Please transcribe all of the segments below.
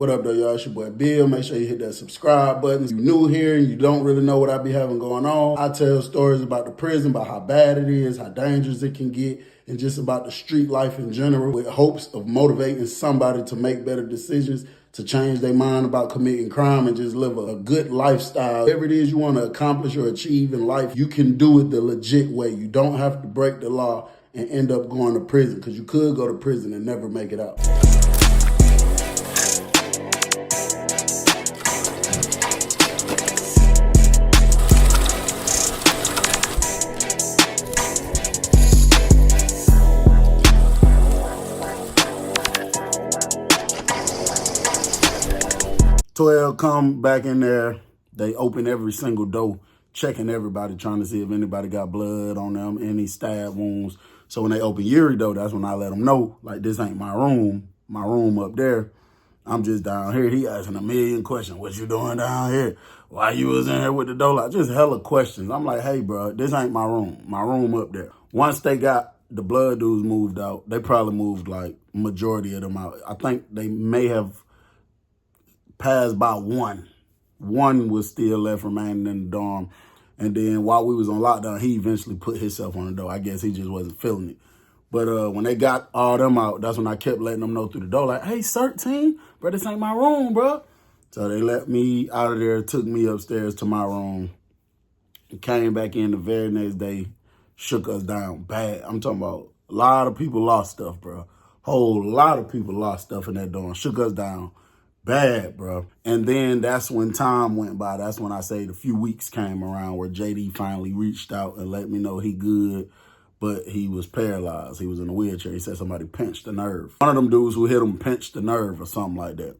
What up, though, y'all? It's your boy Bill. Make sure you hit that subscribe button. If you're new here and you don't really know what I be having going on, I tell stories about the prison, about how bad it is, how dangerous it can get, and just about the street life in general, with hopes of motivating somebody to make better decisions, to change their mind about committing crime and just live a good lifestyle. Whatever it is you want to accomplish or achieve in life, you can do it the legit way. You don't have to break the law and end up going to prison, because you could go to prison and never make it out. 12 come back in there. They open every single door, checking everybody, trying to see if anybody got blood on them, any stab wounds. So when they open Yuri, though, that's when I let them know, like, this ain't my room up there. I'm just down here. He asking a million questions. What you doing down here? Why you was in here with the door lock? Just hella questions. I'm like, hey, bro, this ain't my room up there. Once they got the blood dudes moved out, they probably moved, like, majority of them out. I think they may have passed by one. One was still left remaining in the dorm. And then while we was on lockdown, he eventually put himself on the door. I guess he just wasn't feeling it. But when they got all them out, that's when I kept letting them know through the door, like, hey, CERT team, bro, this ain't my room, bro. So they let me out of there, took me upstairs to my room, came back in the very next day, shook us down bad. I'm talking about a lot of people lost stuff, bro. Whole lot of people lost stuff in that dorm, shook us down bad, bro. And then that's when time went by. That's when I say the few weeks came around where JD finally reached out and let me know he good, but he was paralyzed. He was in a wheelchair. He said somebody pinched the nerve. One of them dudes who hit him pinched the nerve or something like that.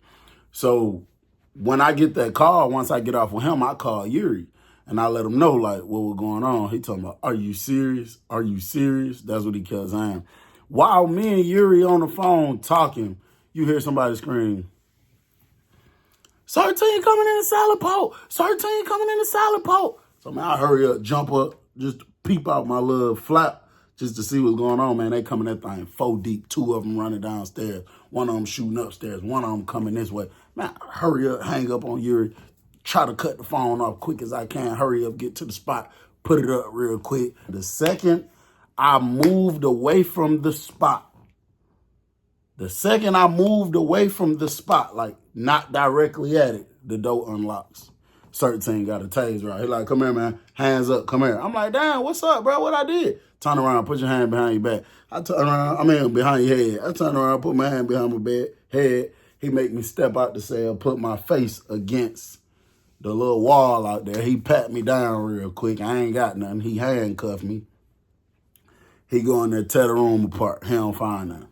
So when I get that call, once I get off with him, I call Yuri and I let him know, like, what was going on. He told me, are you serious? Are you serious? That's what he kept saying. While me and Yuri on the phone talking, you hear somebody scream, CERT team coming in the salad pot. CERT team coming in the salad pot. So, man, I hurry up, jump up, just peep out my little flap just to see what's going on, man. They coming that thing 4 deep, 2 of them running downstairs, one of them shooting upstairs, one of them coming this way. Man, hurry up, hang up on Yuri, try to cut the phone off quick as I can, hurry up, get to the spot, put it up real quick. The second I moved away from the spot, like not directly at it, the door unlocks. CERT team got a taser out. He like, come here, man. Hands up, come here. I'm like, damn, what's up, bro? What I did? Turn around, put your hand behind your back. I turn around, behind your head. I turn around, put my hand behind my head. He make me step out the cell, put my face against the little wall out there. He pat me down real quick. I ain't got nothing. He handcuffed me. He go in there, tear the room apart. He don't find nothing.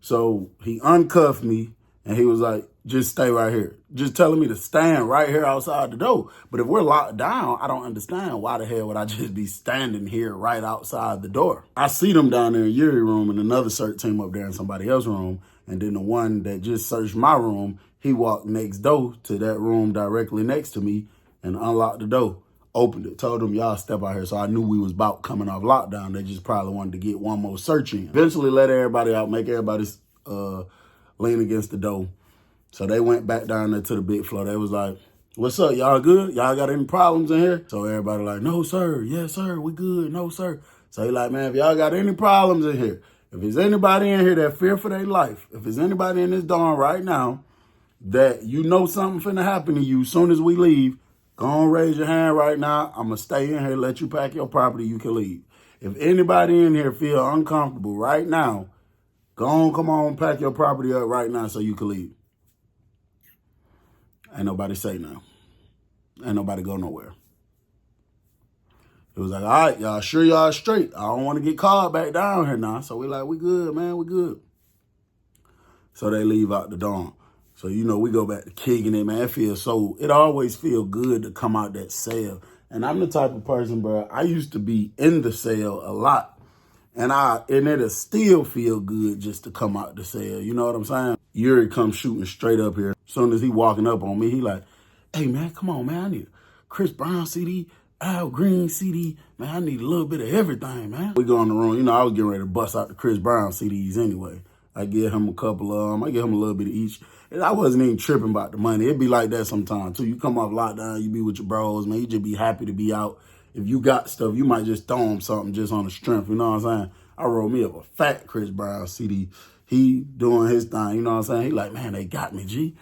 So he uncuffed me, and he was like, just stay right here. Just telling me to stand right here outside the door. But if we're locked down, I don't understand why the hell would I just be standing here right outside the door. I see them down there in Yuri room and another CERT team up there in somebody else's room. And then the one that just searched my room, he walked next door to that room directly next to me and unlocked the door. Opened it, told them, y'all step out here. So I knew we was about coming off lockdown. They just probably wanted to get one more search in. Eventually let everybody out, make everybody lean against the door. So they went back down there to the big floor. They was like, what's up, y'all good? Y'all got any problems in here? So everybody like, no, sir. Yes, sir, we good. No, sir. So he like, man, if y'all got any problems in here, if there's anybody in here that fear for their life, if there's anybody in this dorm right now that you know something finna happen to you as soon as we leave, go on, raise your hand right now. I'm going to stay in here, let you pack your property. You can leave. If anybody in here feel uncomfortable right now, go on, come on, pack your property up right now so you can leave. Ain't nobody say no. Ain't nobody go nowhere. It was like, all right, y'all sure y'all straight. I don't want to get called back down here now. So we like, we good, man, we good. So they leave out the dorm. So, you know, we go back to kicking it, man. It always feel good to come out that cell. And I'm the type of person, bro, I used to be in the cell a lot. And it'll still feel good just to come out the cell. You know what I'm saying? Yuri comes shooting straight up here. As soon as he walking up on me, he like, hey, man, come on, man. I need a Chris Brown CD, Al Green CD. Man, I need a little bit of everything, man. We go in the room. You know, I was getting ready to bust out the Chris Brown CDs anyway. I give him a couple of them. I give him a little bit of each. And I wasn't even tripping about the money. It'd be like that sometimes, too. You come off lockdown, you be with your bros, man. You just be happy to be out. If you got stuff, you might just throw him something just on the strength. You know what I'm saying? I rolled me up a fat Chris Brown CD. He doing his thing. You know what I'm saying? He like, man, they got me, G.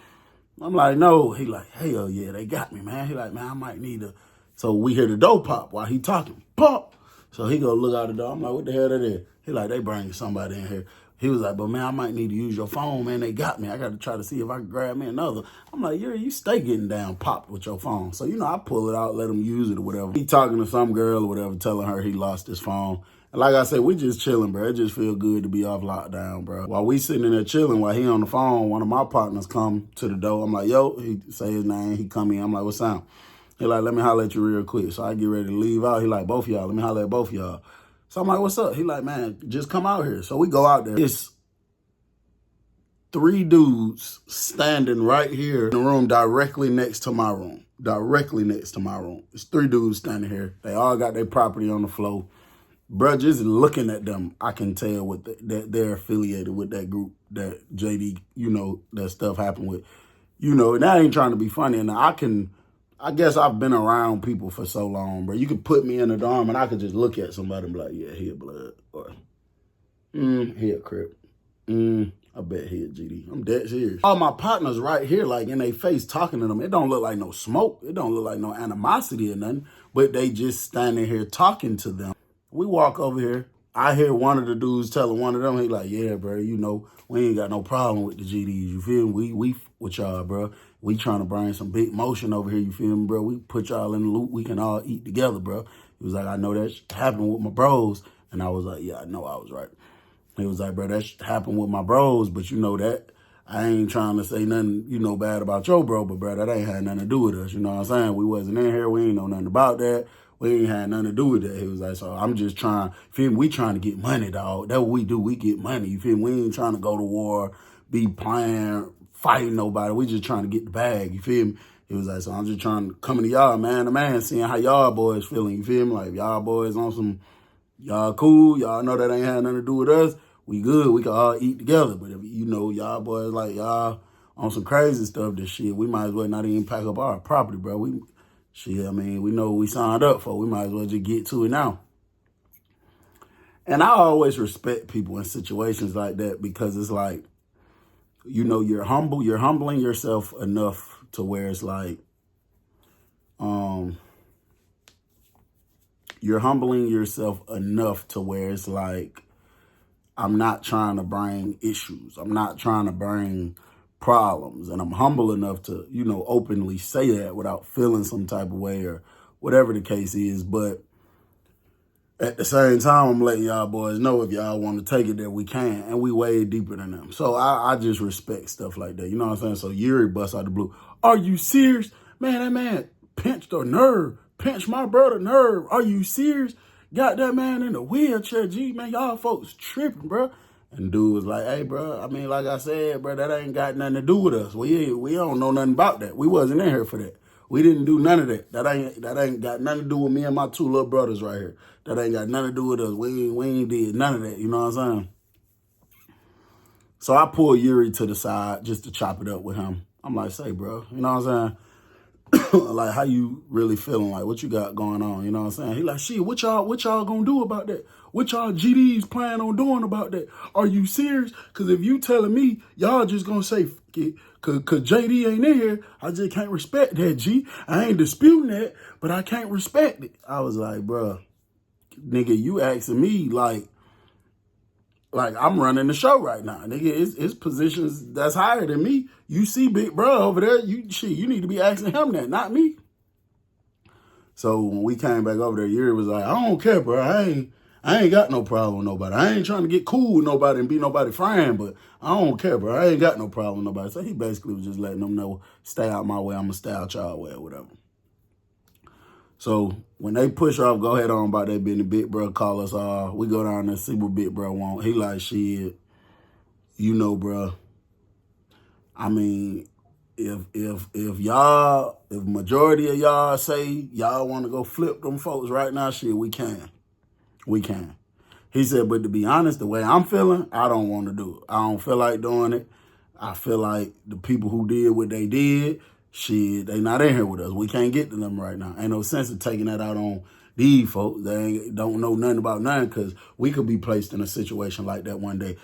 I'm like, no. He like, hell yeah, they got me, man. He like, man, I might need to. So we hear the door pop while he talking. Pop. So he go look out the door. I'm like, what the hell that is? He like, they bringing somebody in here. He was like, but man, I might need to use your phone, man. They got me. I got to try to see if I can grab me another. I'm like, yeah, you stay getting down popped with your phone. So, you know, I pull it out, let him use it or whatever. He talking to some girl or whatever, telling her he lost his phone. And like I said, we just chilling, bro. It just feel good to be off lockdown, bro. While we sitting in there chilling, while he on the phone, one of my partners come to the door. I'm like, yo, he say his name. He come in. I'm like, what's up? He like, let me holler at you real quick. So I get ready to leave out. He like, both of y'all. Let me holler at both of y'all. So I'm like, what's up? He like, man, just come out here. So we go out there. It's 3 dudes standing right here in the room directly next to my room. Directly next to my room. It's 3 dudes standing here. They all got their property on the floor. Bruh, just looking at them, I can tell that they're affiliated with that group that JD, you know, that stuff happened with. You know, and I ain't trying to be funny. And I guess I've been around people for so long, bro. You could put me in a dorm and I could just look at somebody and be like, yeah, he a blood. Or, he a Crip. I bet he a GD. I'm dead serious. All my partners right here, like in their face talking to them. It don't look like no smoke. It don't look like no animosity or nothing. But they just standing here talking to them. We walk over here. I hear one of the dudes telling one of them, he like, yeah, bro, you know, we ain't got no problem with the GDs. You feel me? We with y'all, bro. We trying to bring some big motion over here. You feel me, bro? We put y'all in the loop. We can all eat together, bro. He was like, I know that happened with my bros. And I was like, yeah, I know I was right. He was like, bro, that happened with my bros, but you know that. I ain't trying to say nothing, you know, bad about your bro, but bro, that ain't had nothing to do with us. You know what I'm saying? We wasn't in here. We ain't know nothing about that. We ain't had nothing to do with that. He was like, so I'm just trying, feel me? We trying to get money, dog. That's what we do. We get money. You feel me? We ain't trying to go to war, be playing, fighting nobody. We just trying to get the bag. You feel me? He was like, so I'm just trying to come to y'all, man to man, seeing how y'all boys feeling. You feel me? Like, y'all boys on some, y'all cool. Y'all know that ain't had nothing to do with us. We good. We can all eat together. But if, you know, y'all boys like y'all on some crazy stuff, this shit, we might as well not even pack up our property, bro. Shit, I mean, we know what we signed up for. We might as well just get to it now. And I always respect people in situations like that because it's like, you know, you're humbling yourself enough to where it's like, you're humbling yourself enough to where it's like, I'm not trying to bring issues. I'm not trying to bring problems. And I'm humble enough to, you know, openly say that without feeling some type of way or whatever the case is. But at the same time, I'm letting y'all boys know if y'all want to take it that we can. And we way deeper than them. So I just respect stuff like that. You know what I'm saying? So Yuri busts out the blue. Are you serious? Man, that man pinched a nerve. Pinched my brother nerve. Are you serious? Got that man in a wheelchair, G, man, y'all folks tripping, bro. And dude was like, hey, bro, I mean, like I said, bro, that ain't got nothing to do with us. We don't know nothing about that. We wasn't in here for that. We didn't do none of that. That ain't got nothing to do with me and my 2 little brothers right here. That ain't got nothing to do with us. We ain't did none of that, you know what I'm saying? So I pulled Yuri to the side just to chop it up with him. I'm like, say, bro, you know what I'm saying? Like, how you really feeling? Like, what you got going on? You know what I'm saying? He like, shit, what y'all gonna do about that? What y'all GDs plan on doing about that? Are you serious? Because if you telling me y'all just gonna say, cause JD ain't in here, I just can't respect that, G. I ain't disputing that, but I can't respect it. I was like, bruh, nigga, you asking me like I'm running the show right now. Nigga, his positions that's higher than me. You see big bro over there, you need to be asking him that, not me. So when we came back over there, Yuri was like, I don't care, bro. I ain't got no problem with nobody. I ain't trying to get cool with nobody and be nobody's friend, but I don't care, bro. I ain't got no problem with nobody. So he basically was just letting them know, stay out my way, I'm going to stay out y'all way or whatever. So when they push off, go ahead on about that business, big bro call us all. We go down there, see what big bro want. He like, shit, you know, bro. I mean, if majority of y'all say y'all want to go flip them folks right now, shit, we can. We can. He said, but to be honest, the way I'm feeling, I don't want to do it. I don't feel like doing it. I feel like the people who did what they did, shit, they not in here with us. We can't get to them right now. Ain't no sense of taking that out on these folks. They don't know nothing about nothing, because we could be placed in a situation like that one day.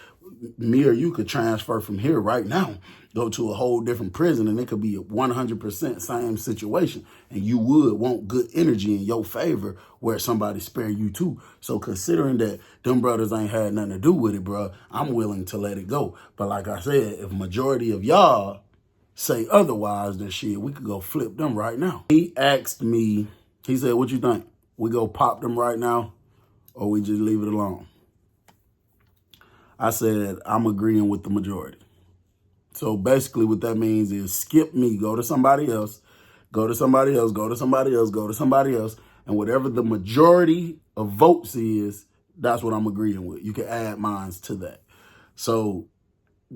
Me or you could transfer from here right now, go to a whole different prison, and it could be a 100% same situation. And you would want good energy in your favor where somebody spare you too. So considering that them brothers ain't had nothing to do with it, bro, I'm willing to let it go. But like I said, if majority of y'all say otherwise, then shit, we could go flip them right now. He asked me, he said, what you think? We go pop them right now, or we just leave it alone? I said, I'm agreeing with the majority. So basically what that means is skip me, go to somebody else, go to somebody else, go to somebody else, go to somebody else. And whatever the majority of votes is, that's what I'm agreeing with. You can add mines to that. So,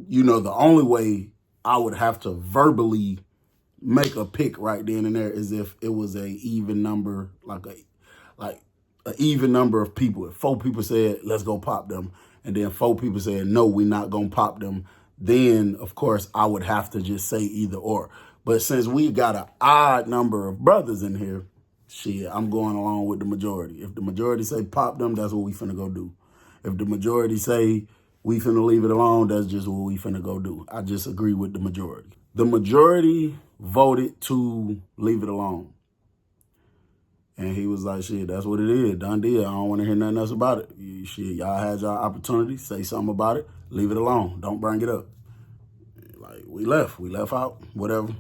you know, the only way I would have to verbally make a pick right then and there is if it was a even number, like an even number of people. If 4 people said, let's go pop them, and then 4 people said, no, we're not going to pop them, then, of course, I would have to just say either or. But since we got an odd number of brothers in here, shit, I'm going along with the majority. If the majority say pop them, that's what we finna go do. If the majority say we finna leave it alone, that's just what we finna go do. I just agree with the majority. The majority voted to leave it alone. And he was like, shit, that's what it is. Done deal. I don't want to hear nothing else about it. Shit, y'all had y'all opportunity. Say something about it. Leave it alone. Don't bring it up. Like, we left. We left out. Whatever.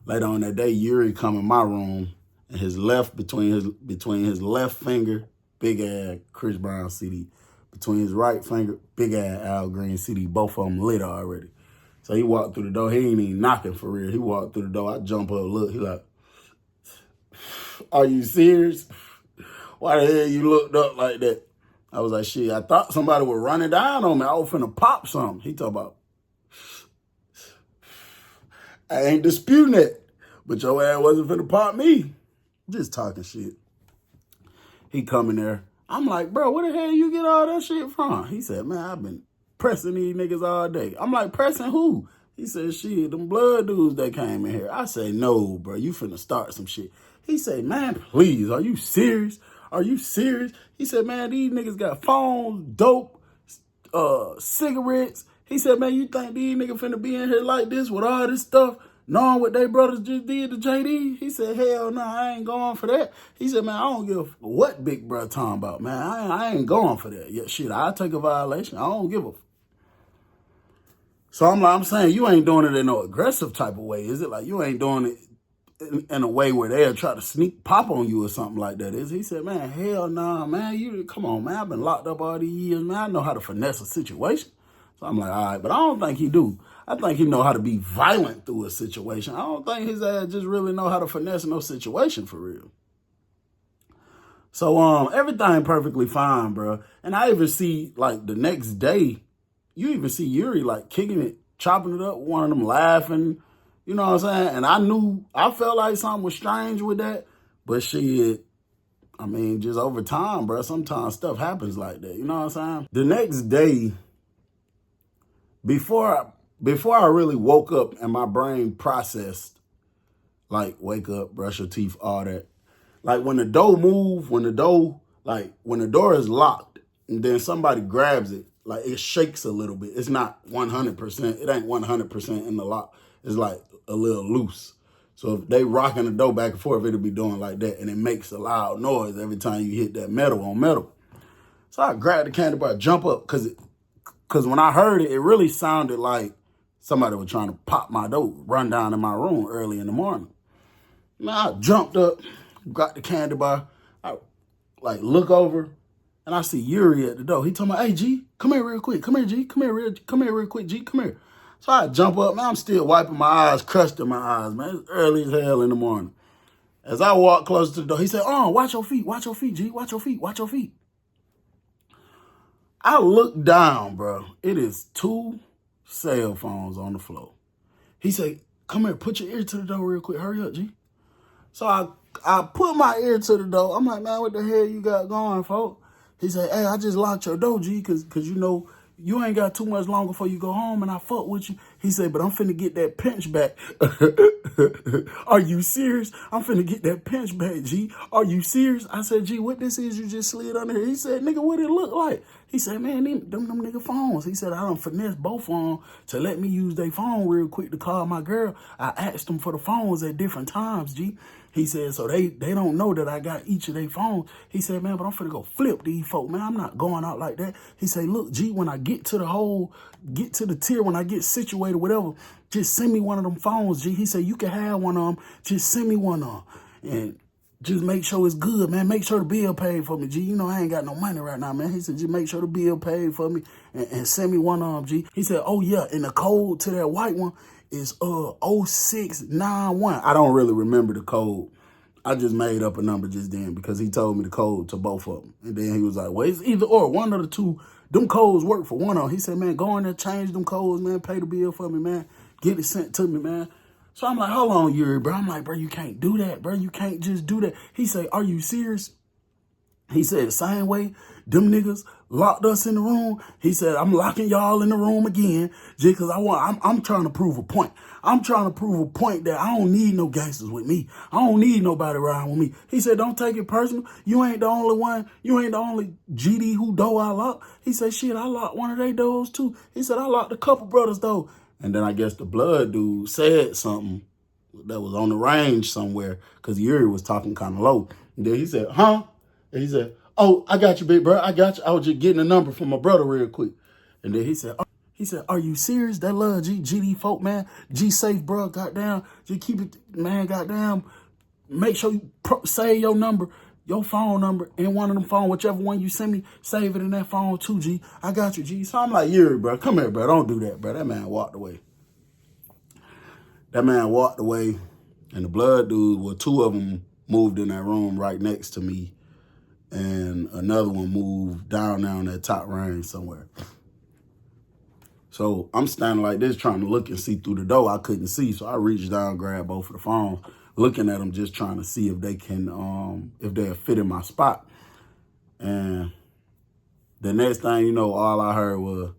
Later on that day, Yuri come in my room, and his left, between his left finger, big ass Chris Brown CD. Between his right finger, big ass Al Green CD. Both of them lit already. So he walked through the door. He ain't even knocking for real. He walked through the door. I jump up, look. He like, are you serious? Why the hell you looked up like that? I was like, shit, I thought somebody was running down on me. I was finna pop something. He talk about, I ain't disputing it, but your ass wasn't finna pop me. Just talking shit. He come in there. I'm like, bro, where the hell you get all that shit from? He said, man, I've been pressing these niggas all day. I'm like, pressing who? He said, shit, them blood dudes that came in here. I say, no, bro, you finna start some shit. He said, man, please, are you serious? Are you serious? He said, man, these niggas got phones, dope, cigarettes. He said, man, you think these niggas finna be in here like this with all this stuff, knowing what they brothers just did to JD? He said, hell no, I ain't going for that. He said, man, I don't give a what big bro talking about, man. I ain't going for that. Yeah, shit, I'll take a violation. I don't give a. So I'm saying, you ain't doing it in no aggressive type of way, is it? Like, you ain't doing it in a way where they'll try to sneak pop on you or something like that. Is he said, man, hell nah, man. You come on, man. I've been locked up all these years, man. I know how to finesse a situation. So I'm like, all right, but I don't think he do. I think he know how to be violent through a situation. I don't think his ass just really know how to finesse no situation for real. So everything perfectly fine, bro. And I even see, like, the next day, you even see Yuri like kicking it, chopping it up, one of them laughing. You know what I'm saying? And I felt like something was strange with that. But shit, I mean, just over time, bro, sometimes stuff happens like that. You know what I'm saying? The next day, before I really woke up and my brain processed, like, wake up, brush your teeth, all that. Like, when the door move, when the door is locked and then somebody grabs it, like, it shakes a little bit. It's not 100%. It ain't 100% in the lock. It's like a little loose. So if they rocking the door back and forth, it'll be doing like that. And it makes a loud noise every time you hit that metal on metal. So I grabbed the candy bar, jump up, because when I heard it, it really sounded like somebody was trying to pop my door, run down in my room early in the morning. Man, I jumped up, got the candy bar, I like look over, and I see Yuri at the door. He told me, hey, G, come here real quick. Come here, G. Come here real quick, G. Come here. So I jump up, man. I'm still wiping my eyes, crushed in my eyes, man. It's early as hell in the morning. As I walk close to the door, he said, oh, watch your feet, G. Watch your feet, watch your feet. I look down, bro. It is 2 cell phones on the floor. He said, come here, put your ear to the door real quick. Hurry up, G. So I put my ear to the door. I'm like, man, what the hell you got going, folks? He said, hey, I just locked your door, G, cause you know, you ain't got too much longer before you go home and I fuck with you. He said, but I'm finna get that pinch back. Are you serious? I'm finna get that pinch back, G. Are you serious? I said, G, what this is you just slid under here? He said, nigga, what it look like? He said, man, them nigga phones. He said, I done finessed both of them to let me use their phone real quick to call my girl. I asked them for the phones at different times, G. He said, so they don't know that I got each of their phones. He said, man, but I'm finna go flip these folk, man. I'm not going out like that. He said, look, G, when I get to the tier, when I get situated, whatever, just send me one of them phones, G. He said, you can have one of them. Just send me one of them. And just make sure it's good, man. Make sure the bill paid for me, G. You know I ain't got no money right now, man. He said, just make sure the bill paid for me and send me one of them, G. He said, oh, yeah, and the code to that white one is 0691. I don't really remember the code. I just made up a number just then because he told me the code to both of them. And then he was like, well, it's either or. One of the two, them codes work for one of them. He said, man, go in there, change them codes, man. Pay the bill for me, man. Get it sent to me, man. So I'm like, hold on, Yuri, bro. I'm like, bro, you can't do that, bro. You can't just do that. He said, are you serious? He said, the same way them niggas locked us in the room. He said, I'm locking y'all in the room again just because I'm trying to prove a point. I'm trying to prove a point that I don't need no gangsters with me. I don't need nobody around with me. He said, don't take it personal. You ain't the only one. You ain't the only GD who door I locked. He said, shit, I locked one of their doors too. He said, I locked a couple brothers though. And then I guess the blood dude said something that was on the range somewhere because Yuri was talking kind of low. And then he said, huh? And he said, oh, I got you, big bro. I got you. I was just getting a number from my brother real quick. And then he said, are you serious? That love GD folk, man. G safe, bro. Goddamn. Just keep it, man. Goddamn. Make sure you save your number, your phone number in one of them phones, whichever one you send me, save it in that phone too, G. I got you, G. So I'm like, Yuri, bro. Come here, bro. Don't do that, bro. That man walked away. That man walked away. And the blood dude, well, two of them moved in that room right next to me. And another one moved down that top range somewhere. So I'm standing like this trying to look and see through the door. I couldn't see, so I reached down, grabbed both of the phones, looking at them, just trying to see if they can, if they'll fit in my spot. And the next thing you know, all I heard was,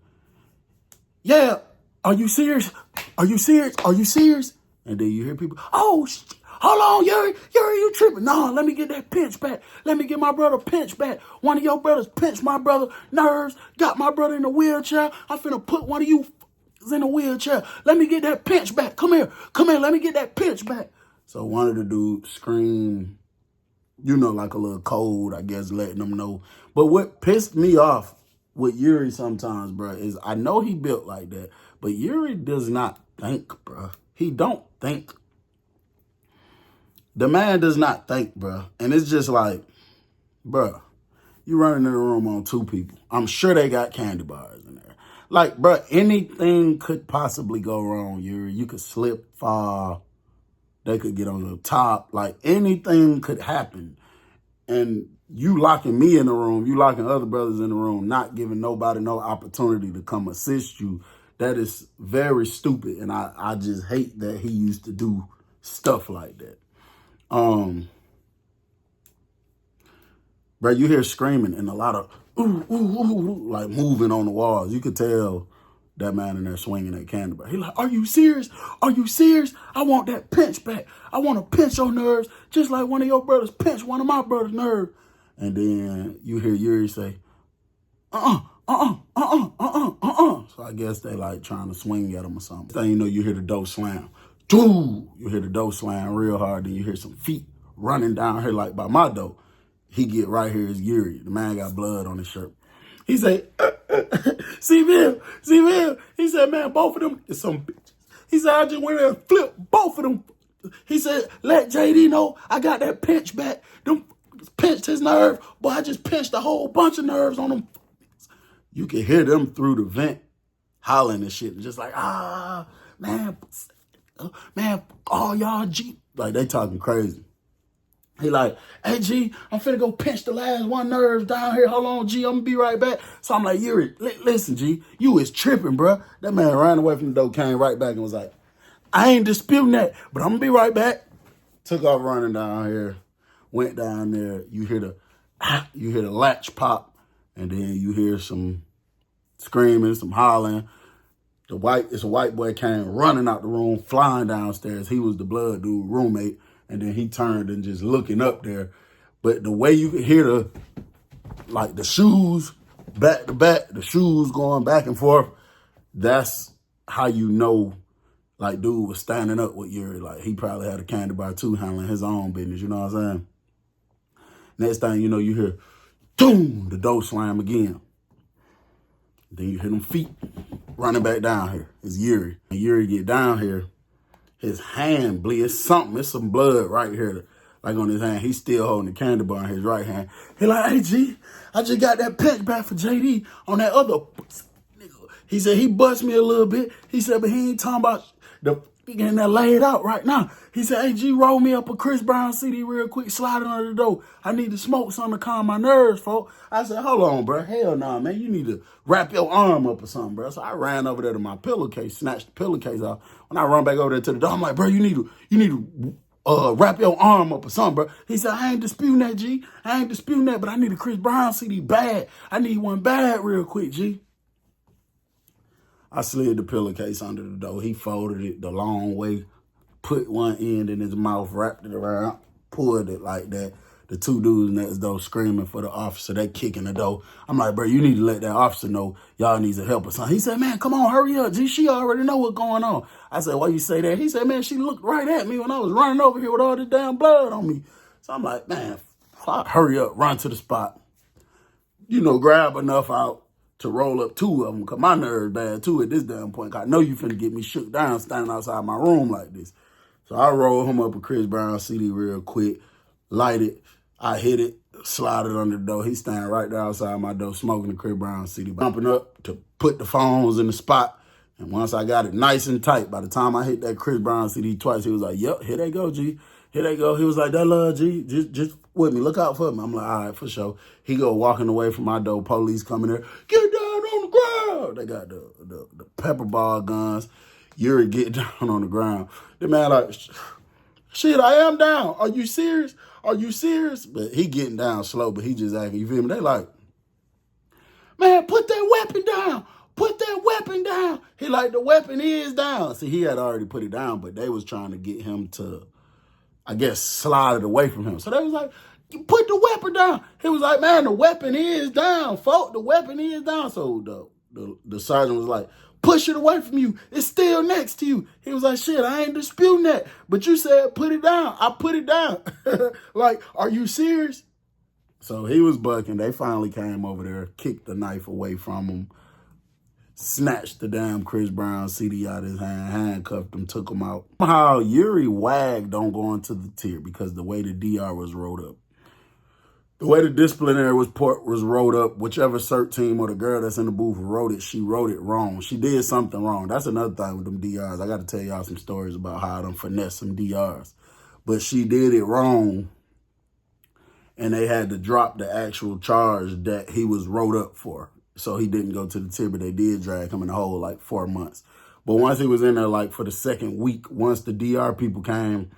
yeah, are you serious? Are you serious? Are you serious? And then you hear people, oh, hold on, Yuri, you tripping. No, let me get that pinch back. Let me get my brother pinch back. One of your brothers pinched my brother nerves, got my brother in a wheelchair. I'm finna put one of you in a wheelchair. Let me get that pinch back. Come here, let me get that pinch back. So one of the dudes screamed, you know, like a little code, I guess, letting them know. But what pissed me off with Yuri sometimes, bro, is I know he built like that, but Yuri does not think, bro. He don't think. The man does not think, bro. And it's just like, bro, you running in the room on two people. I'm sure they got candy bars in there. Like, bro, anything could possibly go wrong, Yuri. You could slip, fall. They could get on the top. Like, anything could happen. And you locking me in the room, you locking other brothers in the room, not giving nobody no opportunity to come assist you. That is very stupid. And I just hate that he used to do stuff like that. Bro, you hear screaming and a lot of ooh, ooh, ooh, like moving on the walls. You could tell that man in there swinging that candy bar. He like, are you serious? Are you serious? I want that pinch back. I want to pinch your nerves just like one of your brothers pinched one of my brother's nerves. And then you hear Yuri say, So I guess they like trying to swing at him or something. Then you know, you hear the door slam. You hear the door slam real hard, then you hear some feet running down here like by my door. He get right here is Yuri. The man got blood on his shirt. He say, C-Bill. He said, man, both of them is some bitches. He said, I just went there and flipped both of them. He said, let JD know I got that pinch back. Them pinched his nerve. Boy, I just pinched a whole bunch of nerves on them. You can hear them through the vent hollering and shit. Just like, man, all y'all G. Like, they talking crazy. He like, hey, G, I'm finna go pinch the last one nerves down here. Hold on, G, I'm gonna be right back. So I'm like, Yuri, listen, G, you is tripping, bro. That man ran away from the door, came right back and was like, I ain't disputing that, but I'm gonna be right back. Took off running down here, went down there. You hear the latch pop. And then you hear some screaming, some hollering. It's a white boy came running out the room, flying downstairs. He was the blood dude roommate. And then he turned and just looking up there. But the way you could hear the shoes back to back, the shoes going back and forth, that's how you know, like, dude was standing up with Yuri. Like, he probably had a candy bar too, handling his own business, you know what I'm saying? Next thing you know, you hear, boom, the door slam again. Then you hear them feet running back down here. It's Yuri. And Yuri get down here, his hand bleeds something. It's some blood right here, like on his hand. He's still holding the candy bar in his right hand. He like, hey, G, I just got that pinch back for JD on that other nigga. He said he bust me a little bit. He said, but he ain't talking about the getting that laid out right now. He said, hey, G, roll me up a Chris Brown CD real quick, slide it under the door. I need to smoke something to calm my nerves, folks. I said, hold on, bro. Hell nah, man. You need to wrap your arm up or something, bro. So I ran over there to my pillowcase, snatched the pillowcase off. When I run back over there to the door, I'm like, bro, you need to wrap your arm up or something, bro. He said, I ain't disputing that, G. I ain't disputing that, but I need a Chris Brown CD bad. I need one bad real quick, G. I slid the pillowcase under the door. He folded it the long way, put one end in his mouth, wrapped it around, pulled it like that. The two dudes next door screaming for the officer. They kicking the door. I'm like, bro, you need to let that officer know y'all needs a help or something. He said, man, come on, hurry up, G. She already know what's going on. I said, why you say that? He said, man, she looked right at me when I was running over here with all this damn blood on me. So I'm like, man, hurry up, run to the spot. You know, grab enough out to roll up two of them, because my nerves bad too at this damn point. I know you finna get me shook down standing outside my room like this. So I roll him up a Chris Brown CD real quick, light it, I hit it, slide it under the door. He standing right there outside my door smoking the Chris Brown CD, bumping up to put the phones in the spot. And once I got it nice and tight, by the time I hit that Chris Brown CD twice, he was like, yep, here they go, G. Here they go. He was like, that love, G, just with me. Look out for me. I'm like, all right, for sure. He go walking away from my door. Police coming there. Get down on the ground. They got the pepper ball guns. Yuri get down on the ground. The man like, shit, I am down. Are you serious? Are you serious? But he getting down slow, but he just acting, you feel me? They like, man, put that weapon down. Put that weapon down. He like, the weapon is down. See, he had already put it down, but they was trying to get him to, I guess, slide it away from him. So they was like, you put the weapon down. He was like, man, the weapon is down, folk. The weapon is down. So the sergeant was like, push it away from you. It's still next to you. He was like, shit, I ain't disputing that. But you said put it down. I put it down. Like, are you serious? So he was bucking. They finally came over there, kicked the knife away from him, snatched the damn Chris Brown CD out of his hand, handcuffed him, took him out. Somehow Yuri Wag don't go into the tier because the way the DR was rolled up. The way the disciplinary was wrote up, whichever cert team or the girl that's in the booth wrote it, she wrote it wrong. She did something wrong. That's another thing with them DRs. I got to tell y'all some stories about how I done finesse some DRs. But she did it wrong, and they had to drop the actual charge that he was wrote up for. So he didn't go to the tier, but they did drag him in the hole like 4 months. But once he was in there, like for the second week, once the DR people came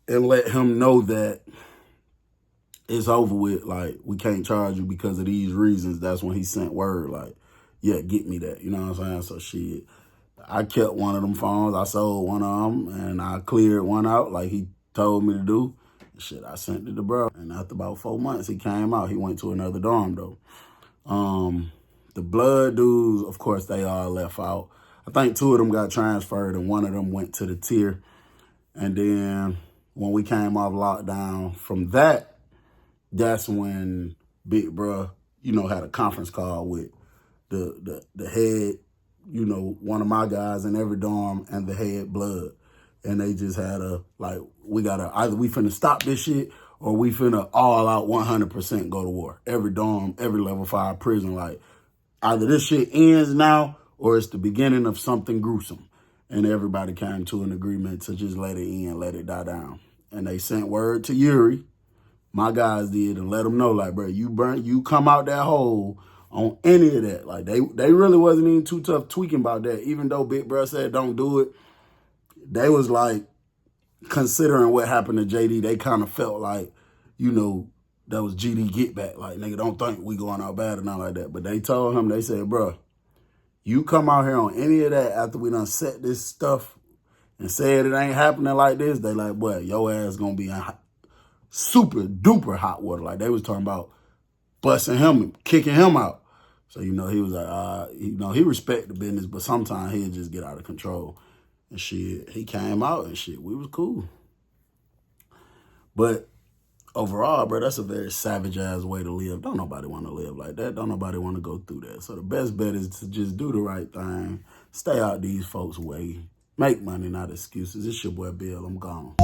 and let him know that it's over with, like, we can't charge you because of these reasons, that's when he sent word, like, yeah, get me that. You know what I'm saying? So shit, I kept one of them phones. I sold one of them, and I cleared one out like he told me to do. Shit, I sent it to bro. And after about 4 months, he came out. He went to another dorm, though. The blood dudes, of course, they all left out. I think 2 of them got transferred, and 1 of them went to the tier. And then when we came off lockdown from that, that's when Big Bruh, you know, had a conference call with the head, you know, one of my guys in every dorm and the head blood. And they just had like, we gotta, either we finna stop this shit or we finna all out 100% go to war. Every dorm, every level 5 prison, like, either this shit ends now or it's the beginning of something gruesome. And everybody came to an agreement to just let it end, let it die down. And they sent word to Yuri, my guys did, and let them know, like, bro, you come out that hole on any of that. Like, they really wasn't even too tough tweaking about that. Even though Big Bruh said don't do it, they was like, considering what happened to JD, they kind of felt like, you know, that was GD get back. Like, nigga, don't think we going out bad or nothing like that. But they told him, they said, bro, you come out here on any of that after we done set this stuff and said it ain't happening like this, they like, boy, your ass gonna be in super duper hot water. Like, they was talking about busting him, kicking him out. So, he was like, he respect the business, but sometimes he'll just get out of control. And shit, he came out and shit, we was cool. But overall, bro, that's a very savage-ass way to live. Don't nobody want to live like that. Don't nobody want to go through that. So the best bet is to just do the right thing. Stay out these folks' way. Make money, not excuses. It's your boy Bill. I'm gone.